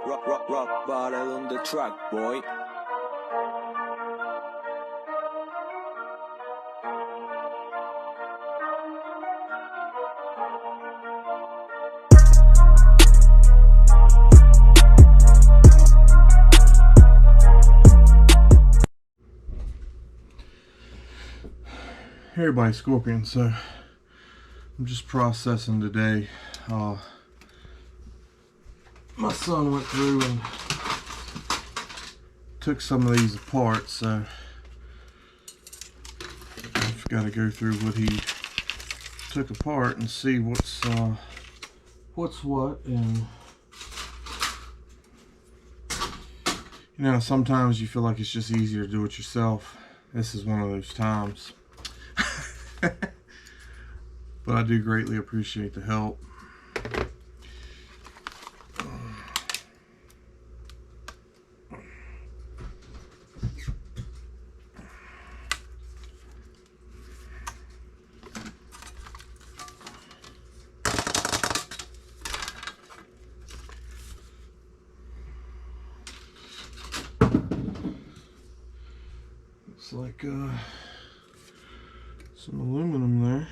Rock bottle on the track, boy. Hey everybody, Scorpion. So I'm just processing today. My son went through and took some of these apart, so I've got to go through what he took apart and see what's what. And you know, sometimes you feel like it's just easier to do it yourself. This is one of those times. But I do greatly appreciate the help. Looks like some aluminum there.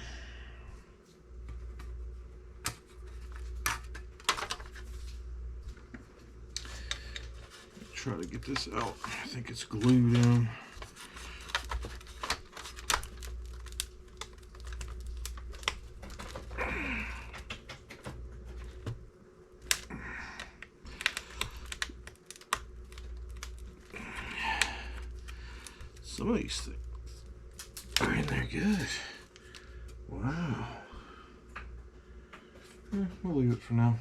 Try to get this out. I think it's glued in. Some of these things are in there good. Wow. We'll leave it for now.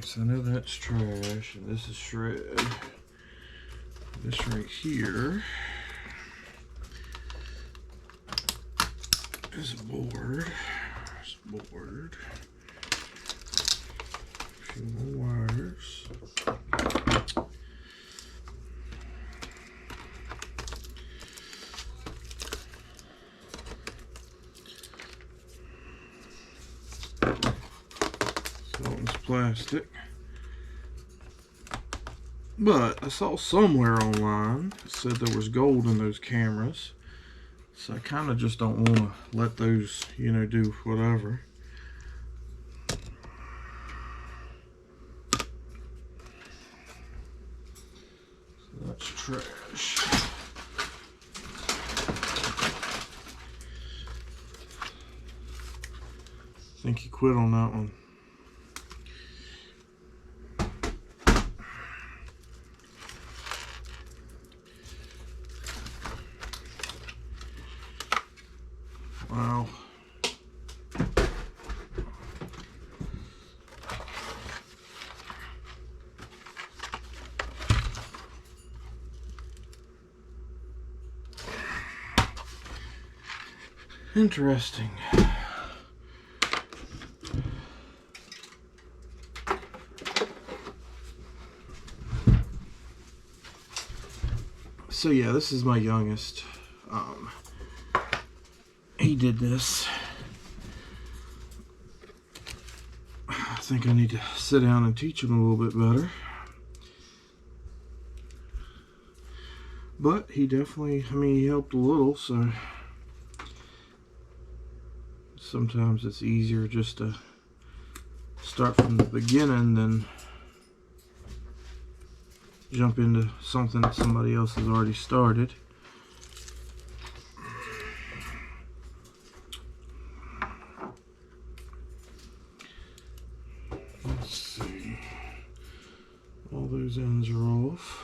So I know that's trash, and this is shred. This right here is a board. There's a board. A few more wires. Something's plastic. But I saw somewhere online it said there was gold in those cameras, so I kind of just don't want to let those, you know, do whatever. So that's trash. I think he quit on that one. Wow. Interesting. So yeah, this is my youngest. He did this. I think I need to sit down and teach him a little bit better. But he definitely, I mean, he helped a little, so sometimes it's easier just to start from the beginning than jump into something that somebody else has already started. Let's see. All those ends are off.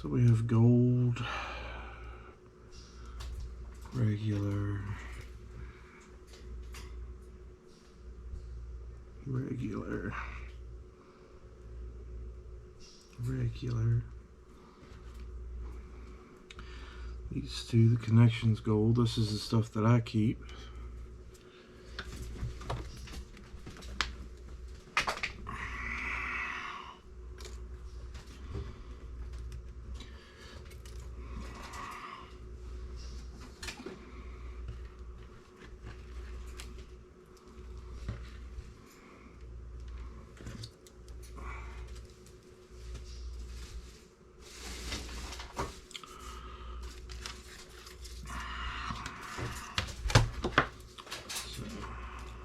So we have gold, regular, regular, regular. These two, the connections gold. This is the stuff that I keep.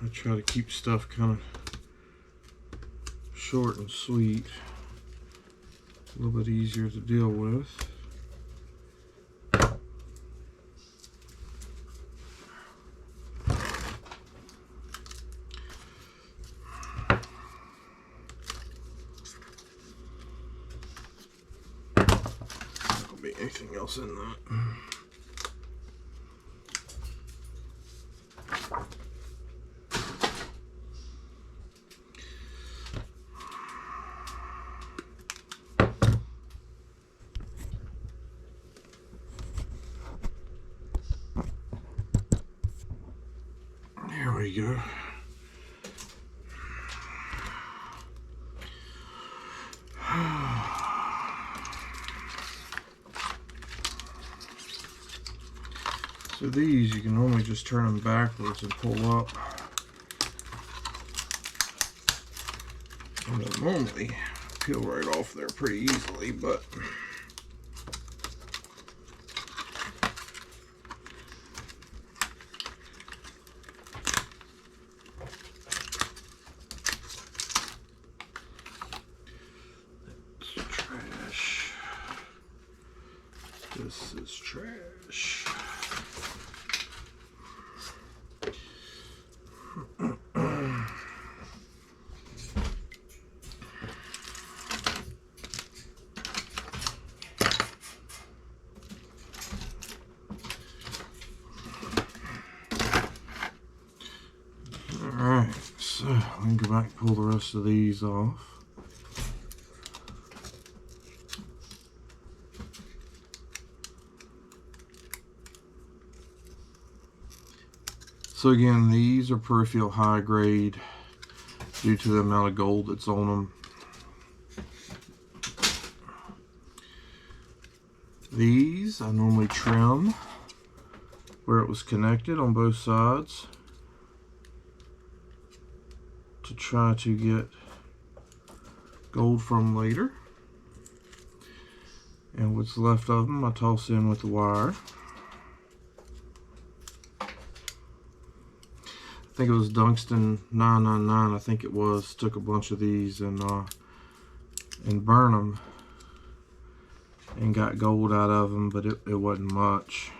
I try to keep stuff kind of short and sweet, a little bit easier to deal with. There'll be anything else in that. There we go. So these, you can normally just turn them backwards and pull up. And they'll normally peel right off there pretty easily, but trash. This is trash. Alright, so we can go back and pull the rest of these off. So again, these are peripheral high grade due to the amount of gold that's on them. These I normally trim where it was connected on both sides to try to get gold from later. And what's left of them I toss in with the wire. I think it was Tungsten 999, I think it was, took a bunch of these and burned them and got gold out of them, but it wasn't much.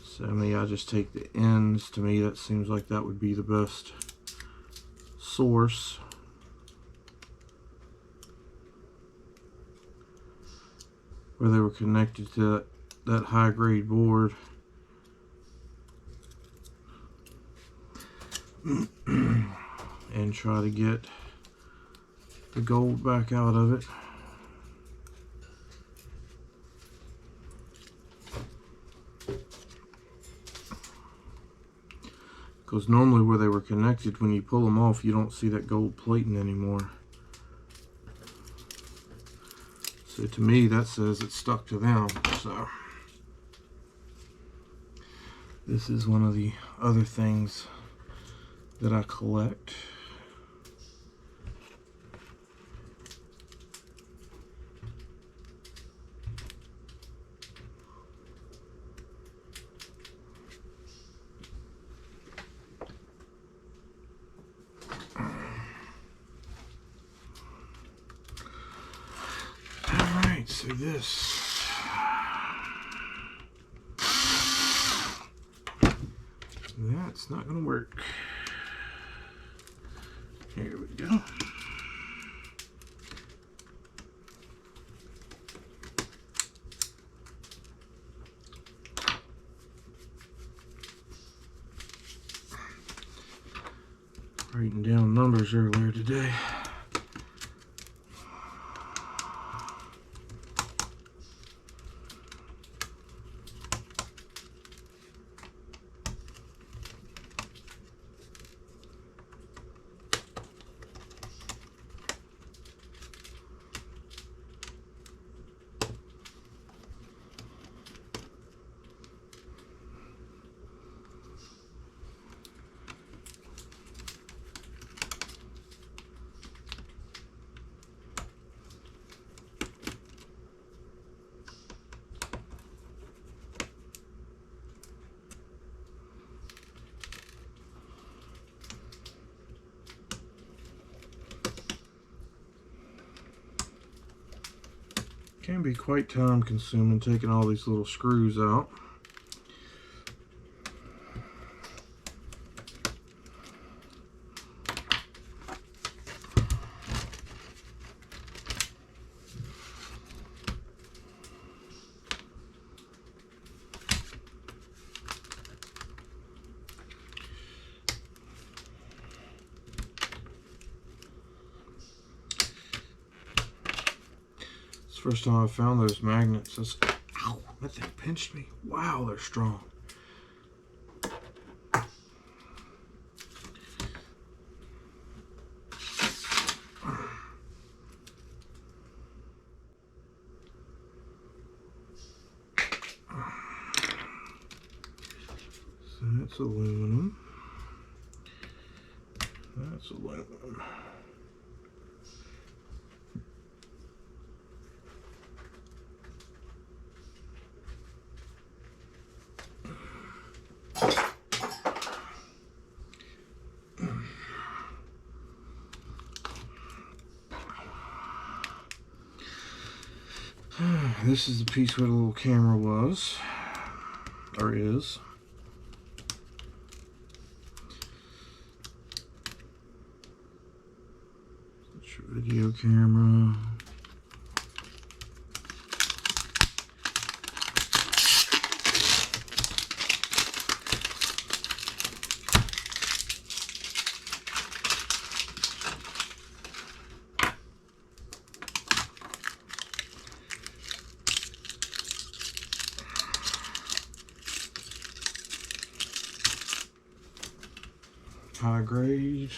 So I just take the ends. To me that seems like that would be the best source. Where they were connected to that high grade board. And try to get the gold back out of it. Because normally where they were connected, when you pull them off, you don't see that gold plating anymore. So to me, that says it's stuck to them. So this is one of the other things that I collect. Alright, so this. That's not gonna work. Here we go. Writing down numbers earlier today. Can be quite time consuming taking all these little screws out. First time I found those magnets, ow, that thing pinched me. Wow, they're strong. So that's aluminum. That's aluminum. This is the piece where the little camera was, or is. That's your video camera. High grade.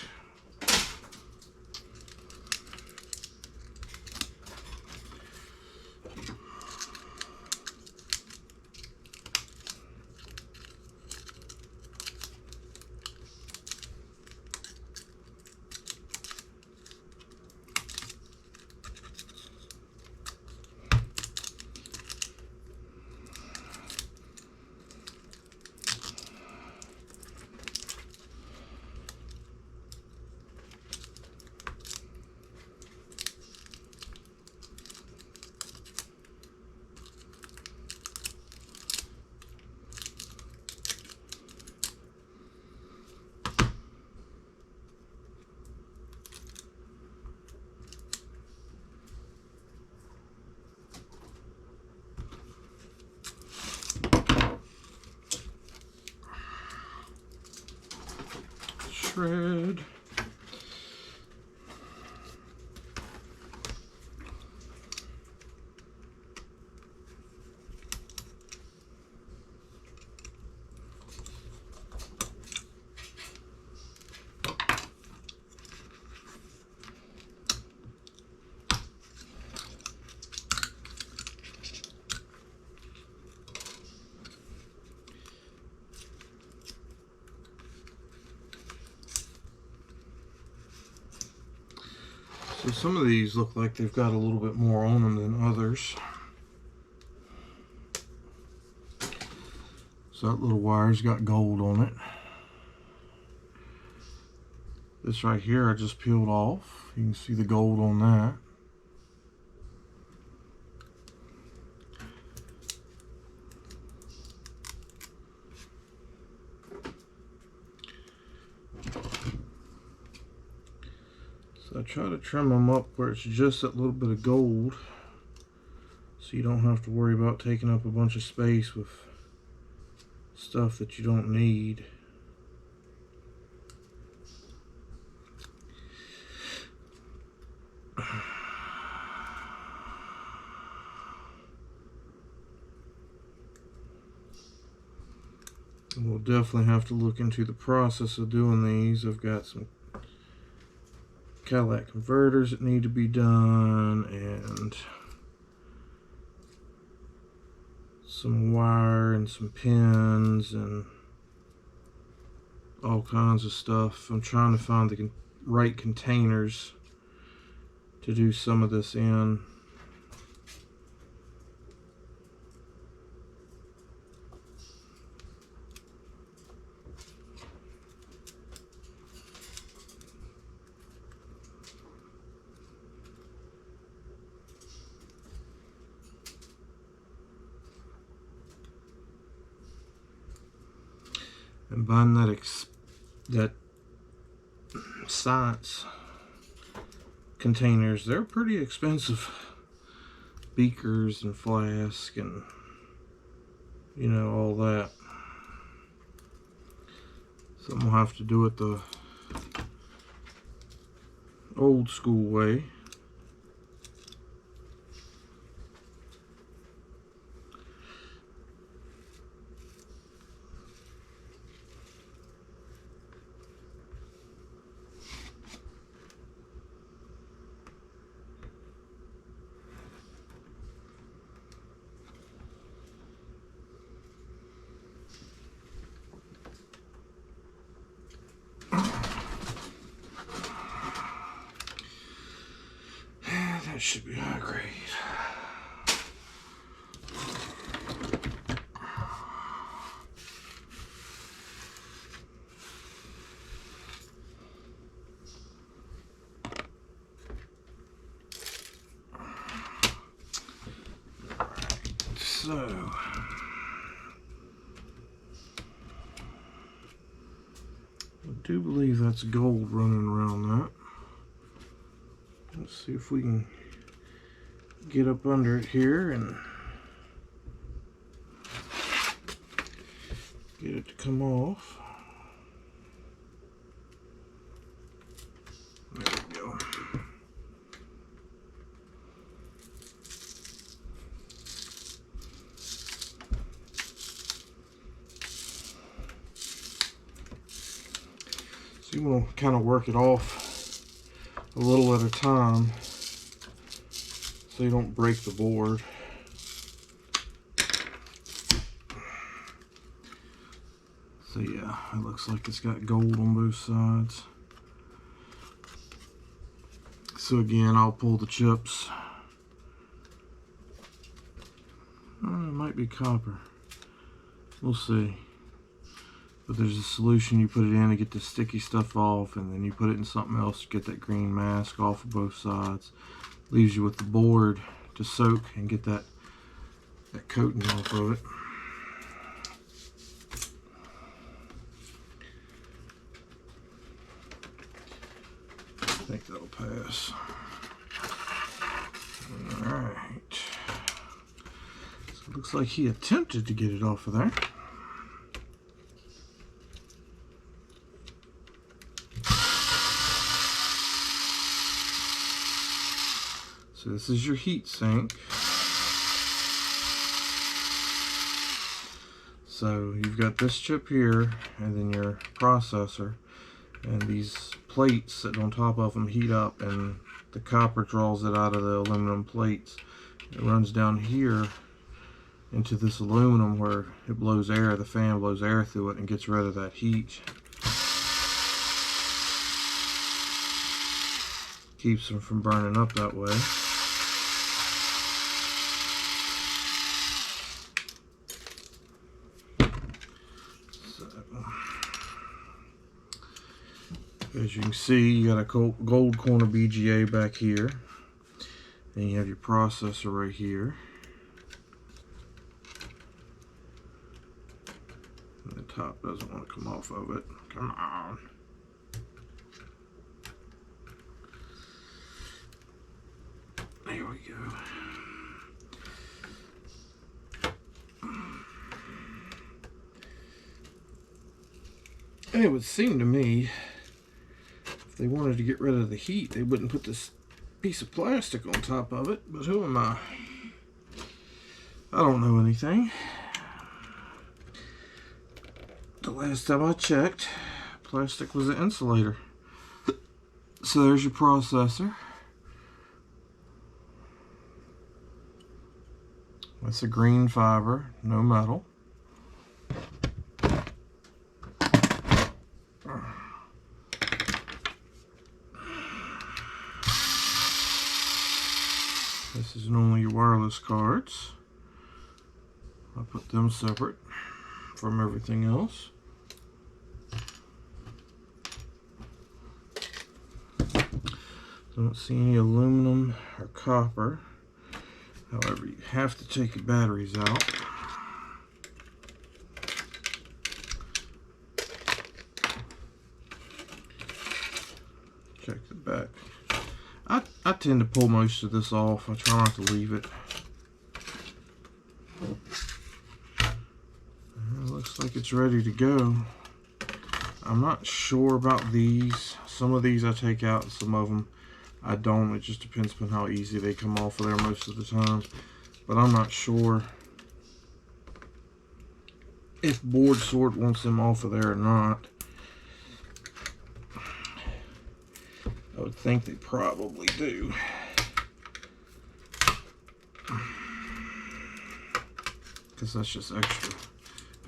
Shred. So some of these look like they've got a little bit more on them than others. So that little wire's got gold on it. This right here I just peeled off. You can see the gold on that. So I try to trim them up where it's just that little bit of gold, so you don't have to worry about taking up a bunch of space with stuff that you don't need. definitely have to look into the process of doing these. I've got some catalytic converters that need to be done, and some wire and some pins and all kinds of stuff. I'm trying to find the right containers to do some of this in. And buying that science containers, they're pretty expensive. Beakers and flask and, you know, all that. So I'm gonna have to do it the old school way. That should be high grade. So I do believe that's gold running around that. Let's see if we can get up under it here and get it to come off. There we go. So you want to kind of work it off a little at a time so you don't break the board. So yeah, it looks like it's got gold on both sides. So again, I'll pull the chips. It might be copper. We'll see. But there's a solution you put it in to get the sticky stuff off, and then you put it in something else to get that green mask off of both sides. Leaves you with the board to soak and get that coating off of it. I think that'll pass. Alright. So it looks like he attempted to get it off of there. So this is your heat sink. So you've got this chip here, and then your processor, and these plates sitting on top of them heat up, and the copper draws it out of the aluminum plates. It runs down here into this aluminum where it blows air, the fan blows air through it and gets rid of that heat. Keeps them from burning up that way. As you can see, you got a gold corner BGA back here, and you have your processor right here. And the top doesn't want to come off of it. Come on. There we go. And it would seem to me, they wanted to get rid of the heat, they wouldn't put this piece of plastic on top of it, but who am I? I don't know anything. The last time I checked, plastic was the insulator. So there's your processor. That's a green fiber, no metal. This is normally your wireless cards. I put them separate from everything else. Don't see any aluminum or copper. However, you have to take your batteries out. Check the back. I tend to pull most of this off. I try not to leave it. It looks like it's ready to go. I'm not sure about these. Some of these I take out, and some of them I don't. It just depends on how easy they come off of there most of the time. But I'm not sure if Board Sort wants them off of there or not. I would think they probably do. Because that's just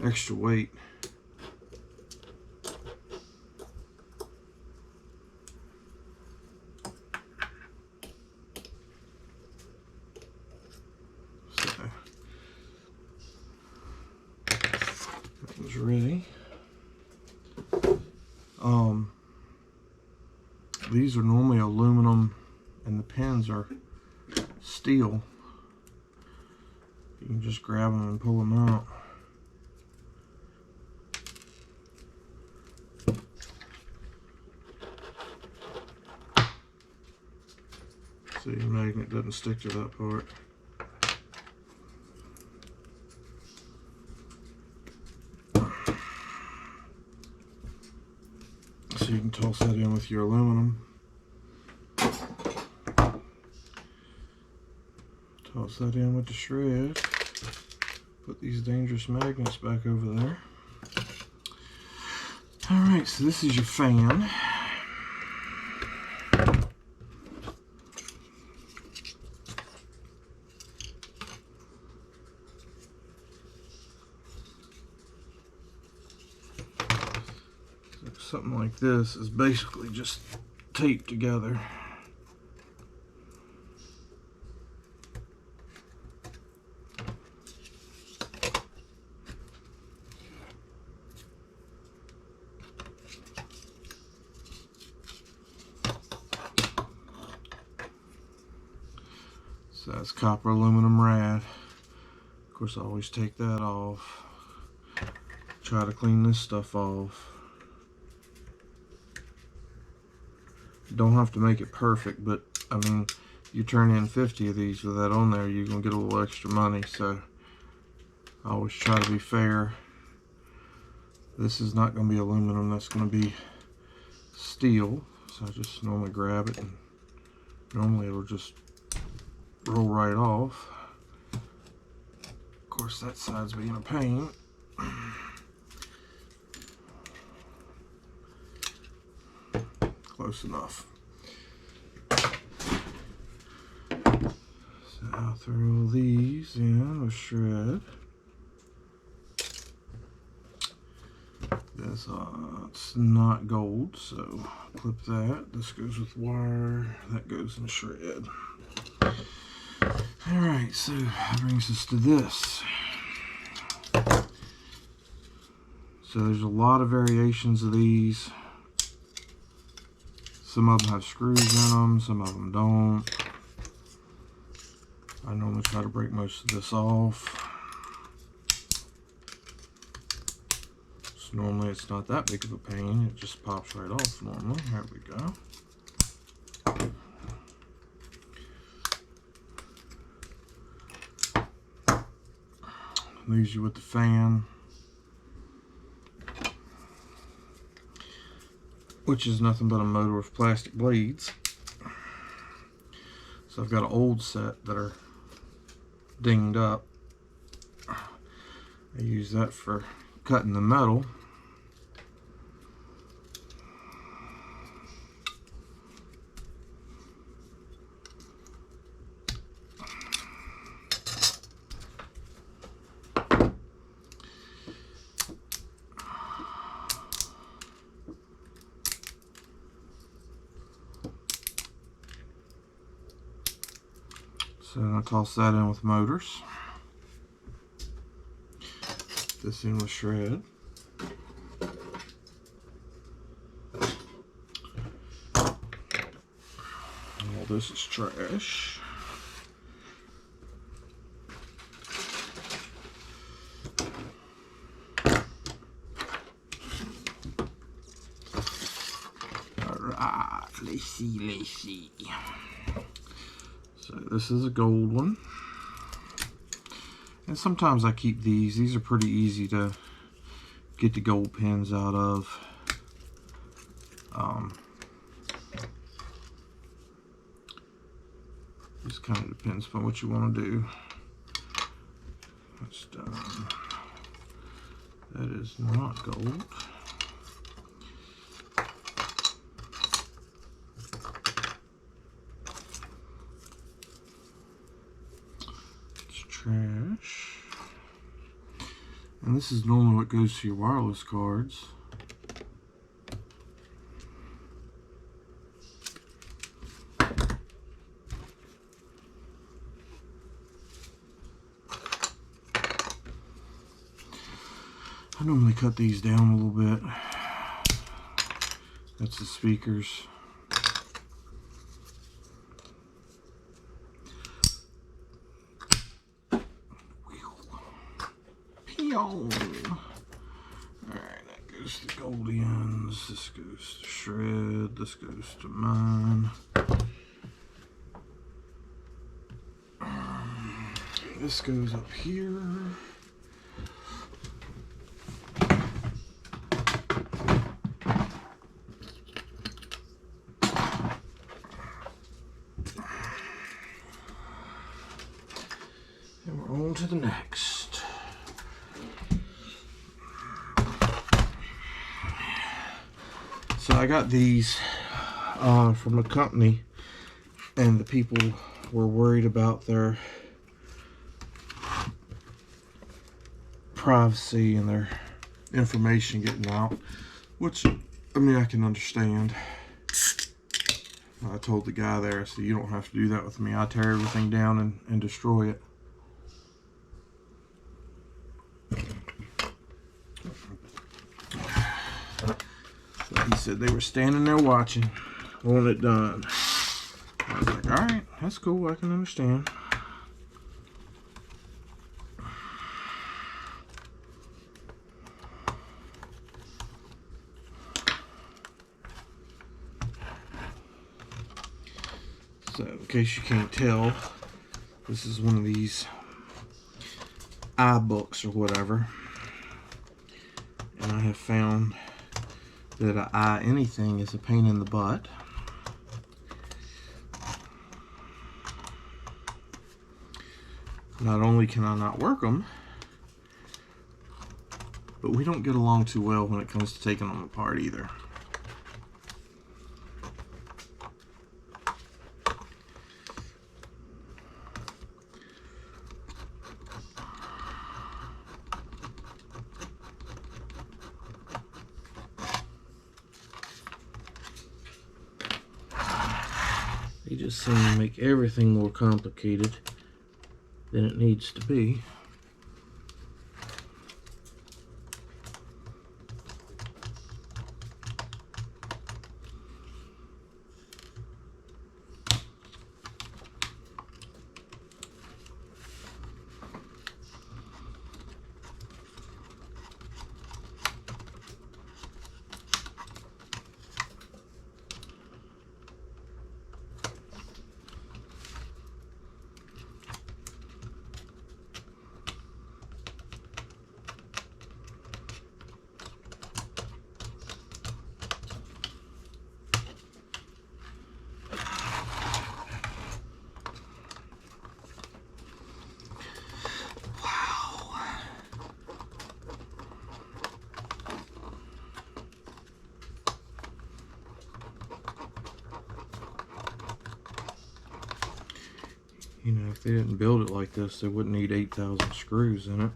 extra weight. Ready. These are normally aluminum and the pins are steel. You can just grab them and pull them out. So your magnet doesn't stick to that part. So you can toss that in with your aluminum. Toss that in with the shred. Put these dangerous magnets back over there. Alright, so this is your fan. Something like this is basically just taped together. So that's copper aluminum rad. Of course, I always take that off. Try to clean this stuff off. Don't have to make it perfect, but I mean, you turn in 50 of these with that on there, you're gonna get a little extra money. So I always try to be fair. This is not gonna be aluminum, that's gonna be steel. So I just normally grab it, and normally it'll just roll right off. Of course, that side's being a pain. Close enough. So I'll throw all these in with shred. This it's not gold, so clip that. This goes with wire. That goes in shred. Alright, so that brings us to this. So there's a lot of variations of these. Some of them have screws in them, some of them don't. I normally try to break most of this off. So normally it's not that big of a pain, it just pops right off normally. There we go. Leaves you with the fan, which is nothing but a motor with plastic blades. So I've got an old set that are dinged up. I use that for cutting the metal. So I toss that in with motors. This in with shred. All this is trash. Alright, let's see. So this is a gold one. And sometimes I keep these. These are pretty easy to get the gold pins out of. Just kind of depends on what you want to do. That's done. That is not gold. It's trash. And this is normally what goes to your wireless cards. I normally cut these down a little bit. That's the speakers. Alright, that goes to Goldians. This goes to shred. This goes to mine. This goes up here. And we're on to the next. So I got these from a company, and the people were worried about their privacy and their information getting out, which, I mean, I can understand. I told the guy there, I said, you don't have to do that with me. I tear everything down and destroy it. So he said they were standing there watching, wanting it done. I was like, alright, that's cool, I can understand. So, in case you can't tell, this is one of these iBooks or whatever. And I have found that an eye anything is a pain in the butt. Not only can I not work them, but we don't get along too well when it comes to taking them apart either. They just seem to make everything more complicated than it needs to be. You know, if they didn't build it like this, they wouldn't need 8,000 screws in it.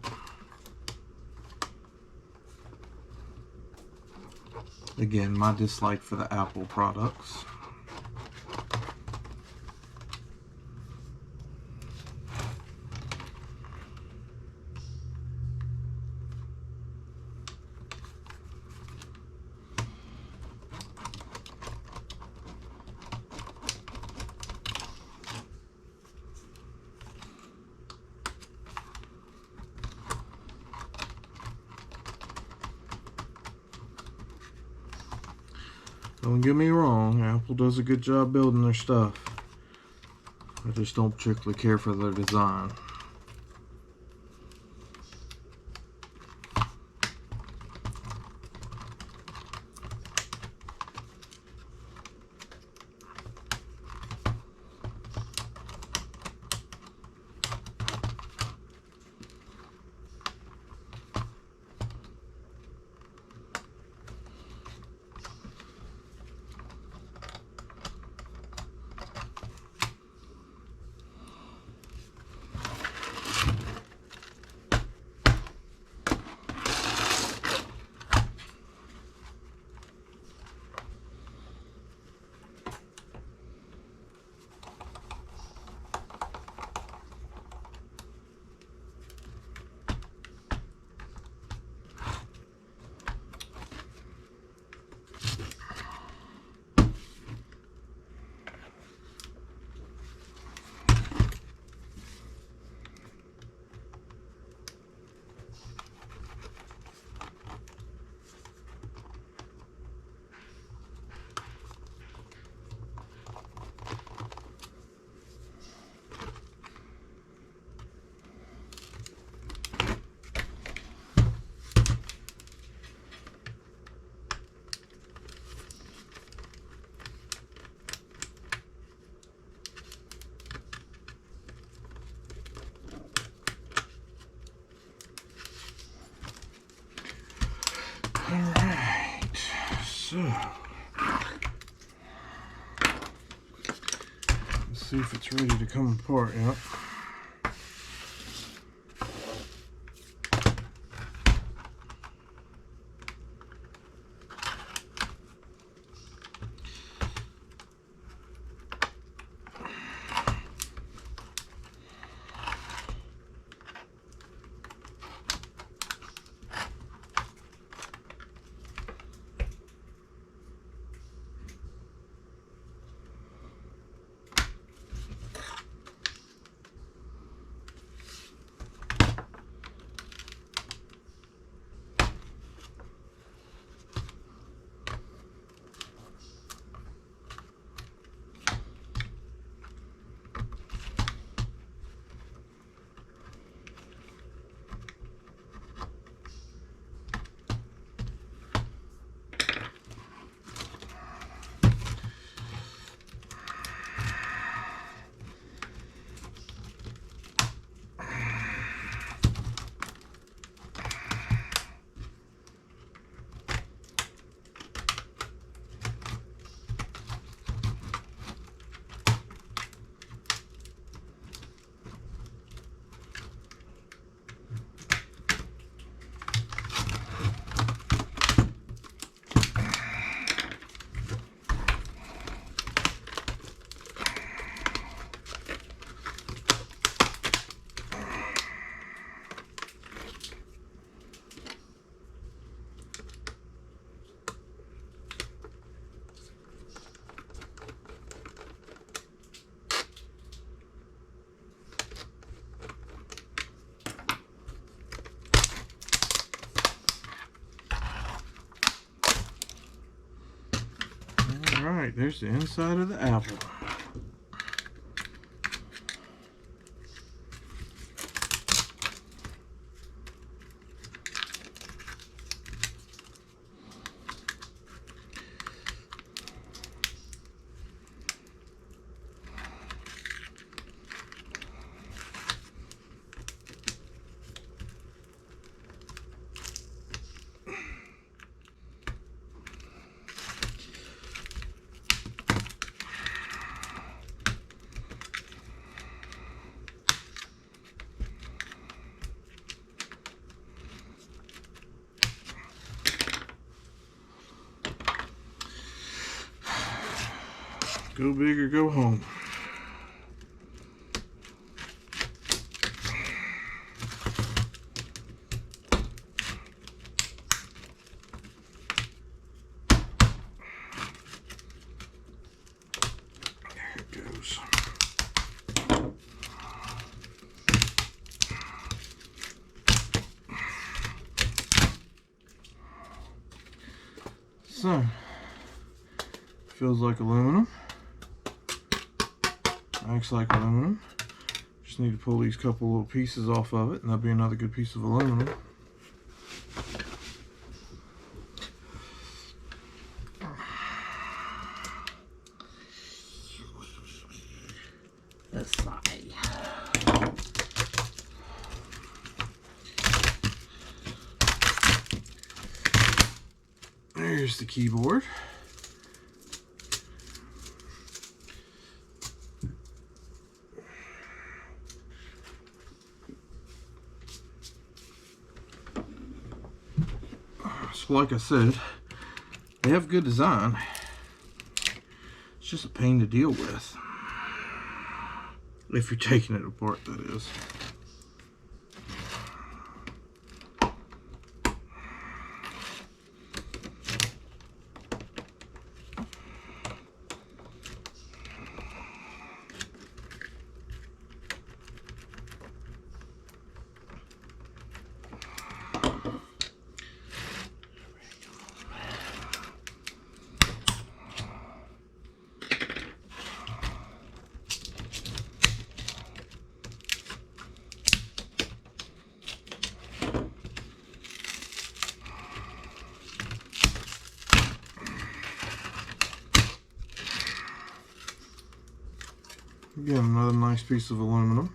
Again, my dislike for the Apple products. Don't get me wrong, Apple does a good job building their stuff. I just don't particularly care for their design. Alright, so let's see if it's ready to come apart yet. Alright, there's the inside of the apple. Go big or go home. There it goes. So Feels like aluminum. Acts like aluminum. Just need to pull these couple little pieces off of it, and that'll be another good piece of aluminum. This side. There's the keyboard. So like I said, they have good design. It's just a pain to deal with. If you're taking it apart, that is. Again, another nice piece of aluminum.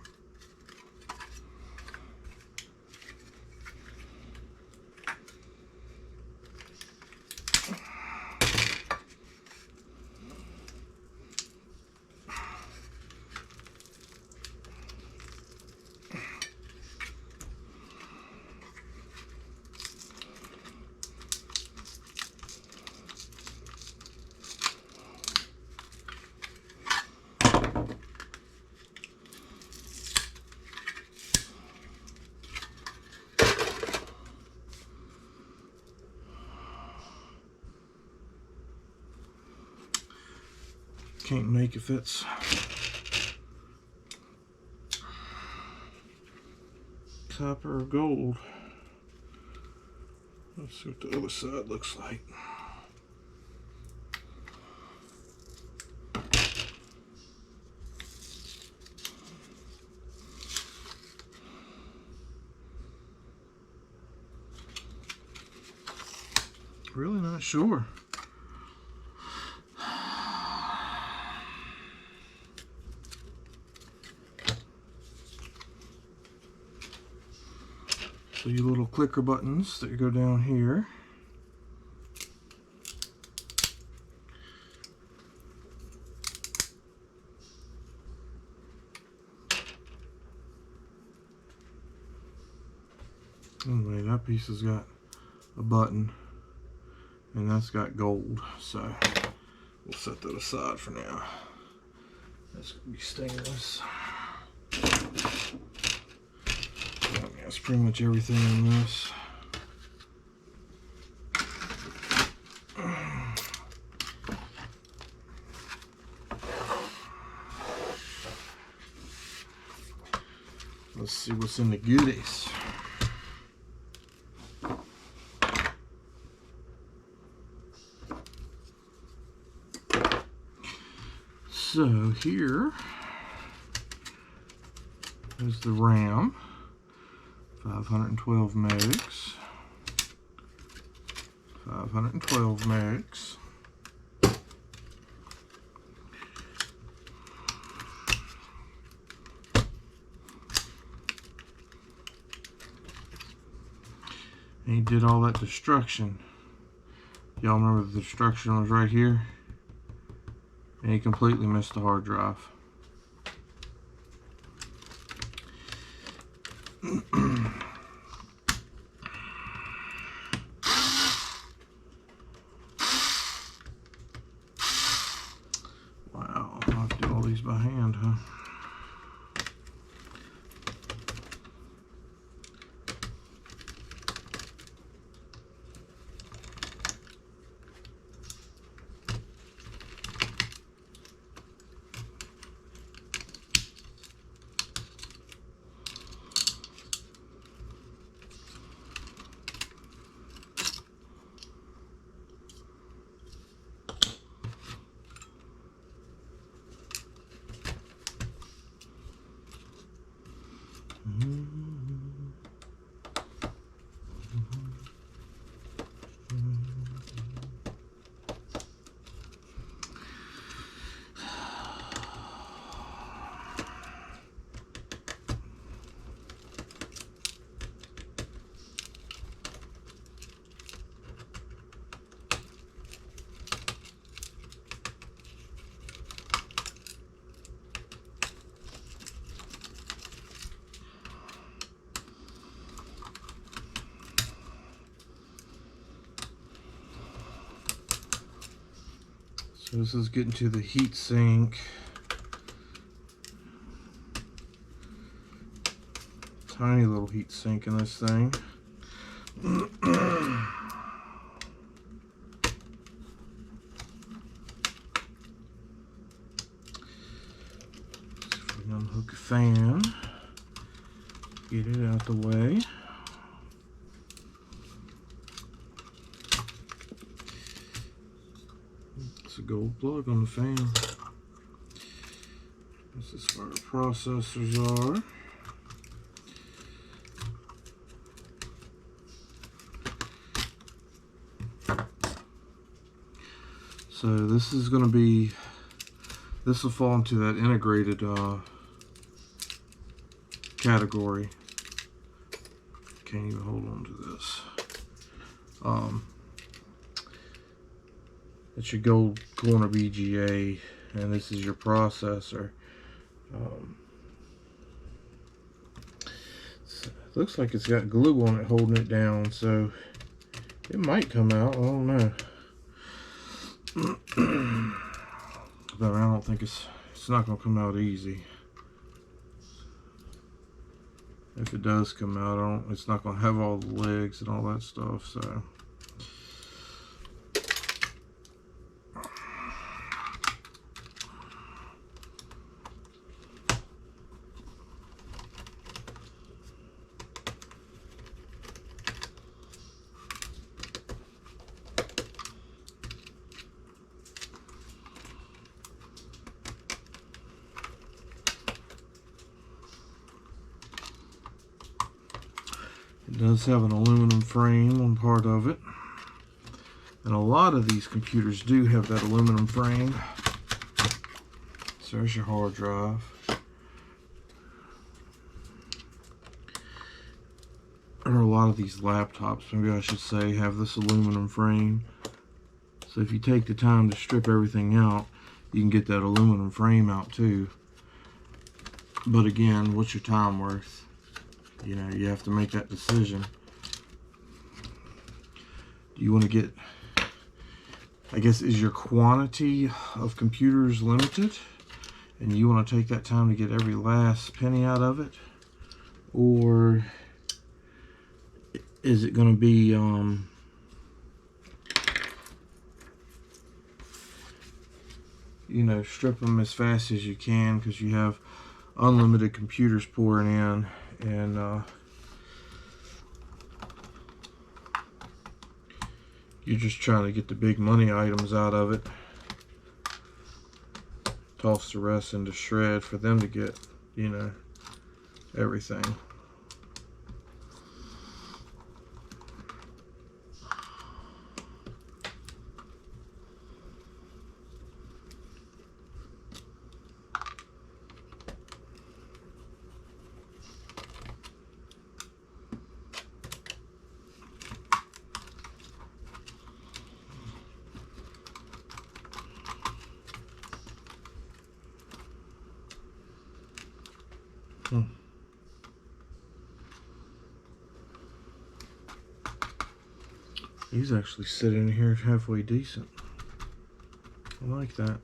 Can't make if it's copper or gold. Let's see what the other side looks like. Really not sure. So your little clicker buttons that go down here. Anyway, that piece has got a button, and that's got gold, so we'll set that aside for now. That's going to be stainless. That's pretty much everything in this. Let's see what's in the goodies. So here is the RAM. 512 megs. 512 megs. And he did all that destruction. Y'all remember the destruction was right here? And he completely missed the hard drive. Wow, I'll have to do all these by hand, huh? So this is getting to the heat sink. Tiny little heat sink in this thing. Unhook a fan, get it out the way. It's a gold plug on the fan. This is where the processors are. So this is going to be, this will fall into that integrated category. Can't even hold on to this. It's your gold corner VGA, and this is your processor. So it looks like it's got glue on it holding it down, so it might come out. I don't know. But I don't think it's not going to come out easy. If it does come out, it's not going to have all the legs and all that stuff. So it does have an aluminum frame on part of it, and a lot of these computers do have that aluminum frame. So there's your hard drive. Or a lot of these laptops, maybe I should say, have this aluminum frame. So if you take the time to strip everything out, you can get that aluminum frame out too. But again, what's your time worth? You know, you have to make that decision. Do you want to get, I guess, is your quantity of computers limited? And you want to take that time to get every last penny out of it? Or is it going to be, you know, strip them as fast as you can because you have unlimited computers pouring in, and you're just trying to get the big money items out of it, toss the rest into shred for them to get, you know, everything. He's actually sitting here halfway decent. I like that.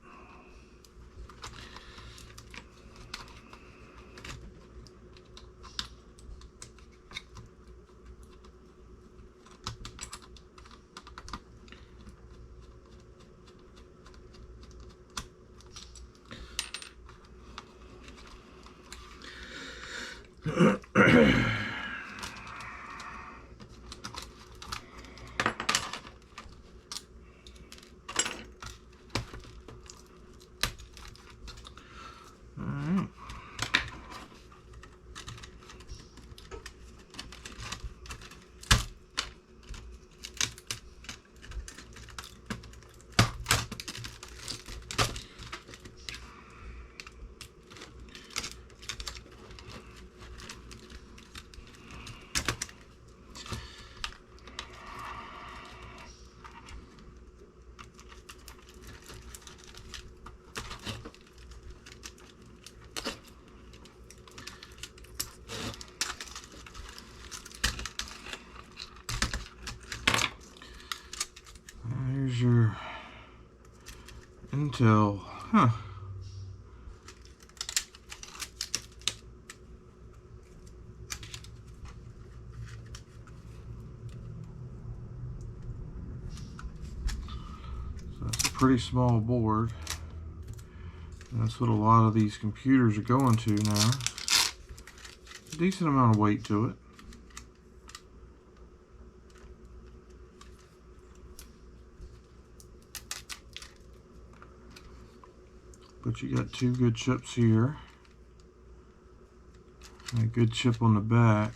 Intel, huh. So that's a pretty small board. And that's what a lot of these computers are going to now. Decent amount of weight to it. But you got two good chips here. And a good chip on the back.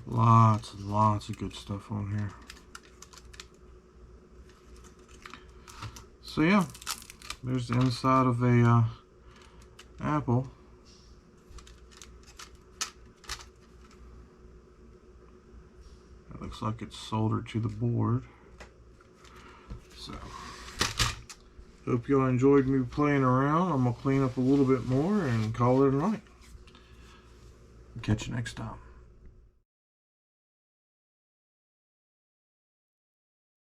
Lots and lots of good stuff on here. So yeah, there's the inside of a Apple. It looks like it's soldered to the board. So, hope y'all enjoyed me playing around. I'm gonna clean up a little bit more and call it a night. Catch you next time.